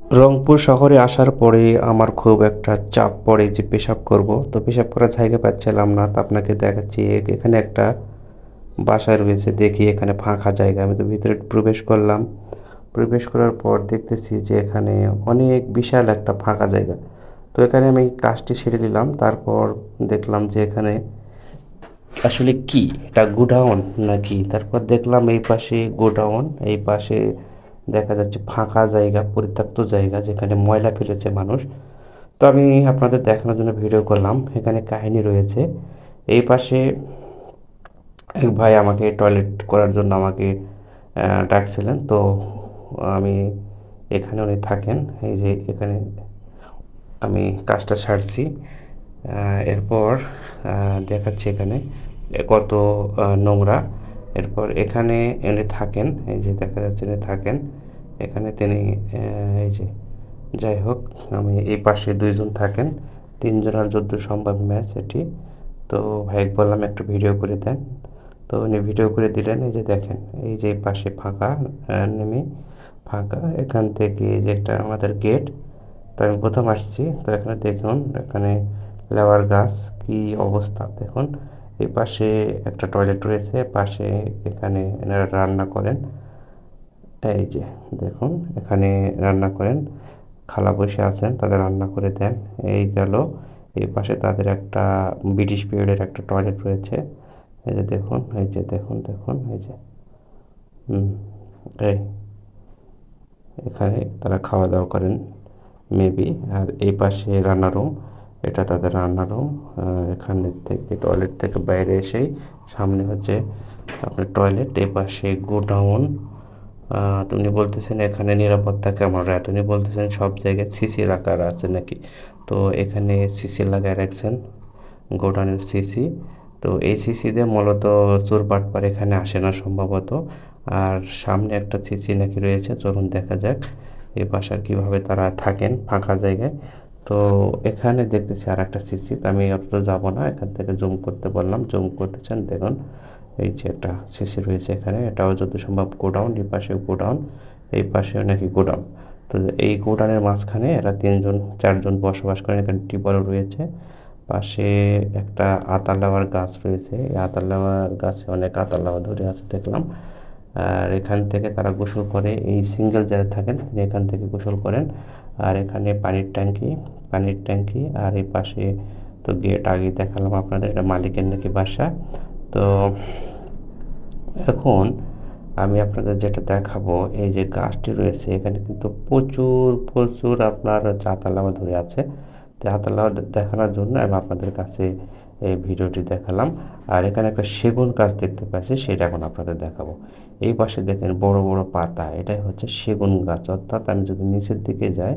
রংপুর শহরে আসার পরে আমার খুব একটা চাপ পড়ে যে পেশাব করব, তো পেশাব করার জায়গা পাচ্ছিলাম না। তো আপনাকে দেখাচ্ছি এখানে একটা বাসা রয়েছে, দেখি এখানে ফাঁকা জায়গা। আমি তো ভিতরে প্রবেশ করলাম। প্রবেশ করার পর দেখতেছি যে এখানে অনেক বিশাল একটা ফাঁকা জায়গা। তো এখানে আমি কাজটি সেরে নিলাম। তারপর দেখলাম যে এখানে আসলে কি এটা গোডাউন নাকি। তারপর দেখলাম এই পাশে গোডাউন, এই পাশে দেখা যাচ্ছে ফাঁকা জায়গা, পরিত্যক্ত জায়গা যেখানে ময়লা ফেলেছে মানুষ। তো আমি আপনাদের দেখানোর জন্য ভিডিও করলাম। এখানে কাহিনী রয়েছে। এই পাশে এক ভাই আমাকে টয়লেট করার জন্য আমাকে ডাকছিলেন। তো আমি এখানে উনি থাকেন, এই যে এখানে আমি কাজটা সারছি। এরপর দেখাচ্ছি এখানে কত নোংরা। এরপর এখানে উনি থাকেন, এই যে দেখা যাচ্ছে উনি থাকেন এখানে। তিনি এই যে যাই হোক, আমি এই পাশে দুইজন থাকেন, তিনজন আর যদ্দূর সম্ভব ম্যাচ এটি। তো ভাইকে বললাম একটু ভিডিও করে দেন। তো উনি ভিডিও করে দিলেন। এই যে দেখেন, এই যে পাশে ফাঁকা, নেমে ফাঁকা, এখান থেকে এই যে একটা আমাদের গেট। তো আমি প্রথম আসছি। তো এখানে দেখুন, এখানে লেবার গাছ কি অবস্থা দেখুন। এই পাশে একটা টয়লেট রয়েছে, পাশে এখানে এনারা রান্না করেন। এই যে দেখুন, এখানে রান্না করেন, খালা বসে আছেন, তাদের রান্না করে দেন। এই গেল, এই পাশে তাদের একটা ব্রিটিশ পিরিয়ডের একটা টয়লেট রয়েছে। এই যে দেখুন, এই যে দেখুন, দেখুন এই যে, হুম, এই এখানে তারা খাওয়া দাওয়া করেন মেবি। আর এই পাশে রান্না রুম, এটা তাদের রান্না রুম। এখানে থেকে টয়লেট থেকে বাইরে এসেই সামনে হচ্ছে আপনার টয়লেট, এই পাশে গোডাউন। তো উনি বলতেছেন এখানে নিরাপত্তা কেমন রায়, উনি বলতেছেন সব জায়গায় সিসি রাখার আছে নাকি। তো এখানে সিসি লাগায় রাখছেন, গোডাউনের সিসি। তো এই সিসি দিয়ে মূলত চোর বাটপার এখানে আসে না সম্ভবত। আর সামনে একটা সিসি নাকি রয়েছে, চলুন দেখা যাক এই বাসার কীভাবে তারা থাকেন ফাঁকা জায়গায়। তো এখানে দেখতেছি আর একটা সিসি, তো আমি অত যাবো না, এখান থেকে জুম করতে বললাম, জুম করতেছেন দেখুন। এই যে একটা সিসি রয়েছে এখানে, এটাও যত সম্ভব গোডাউন, এই পাশে গোডাউন, এই পাশেও নাকি গোডাউন। তো এই গোডাউনের মাঝখানে এরা তিনজন চারজন বসবাস করেন। এখানে টিউবওয়েলও রয়েছে। পাশে একটা আতালাওয়ার গাছ রয়েছে, এই আতালাওয়ার গাছে অনেক আতালাওয়া ধরে আছে দেখলাম। আর এখান থেকে তারা গোসল করে, এই সিঙ্গেল যারা থাকেন তিনি এখান থেকে গোসল করেন। আর এখানে পানির ট্যাঙ্কি, পানির ট্যাঙ্কি। আর এই পাশে তো গেট আগে দেখালাম আপনাদের, এটা মালিকের নাকি বাসা। তো এখন আমি আপনাদের যেটা দেখাবো, এই যে গাছটি রয়েছে এখানে কিন্তু প্রচুর প্রচুর আপনার চাতালাওয়া ধরে আছে। তো চাতালাওয়া দেখানোর জন্য আমি আপনাদের কাছে এই ভিডিওটি দেখালাম। আর এখানে একটা সেগুন গাছ দেখতে পাচ্ছি, সেটা এখন আপনাদের দেখাবো। এই পাশে দেখেন বড় বড় পাতা, এটাই হচ্ছে সেগুন গাছ। অর্থাৎ আমি যদি নিচের দিকে যাই,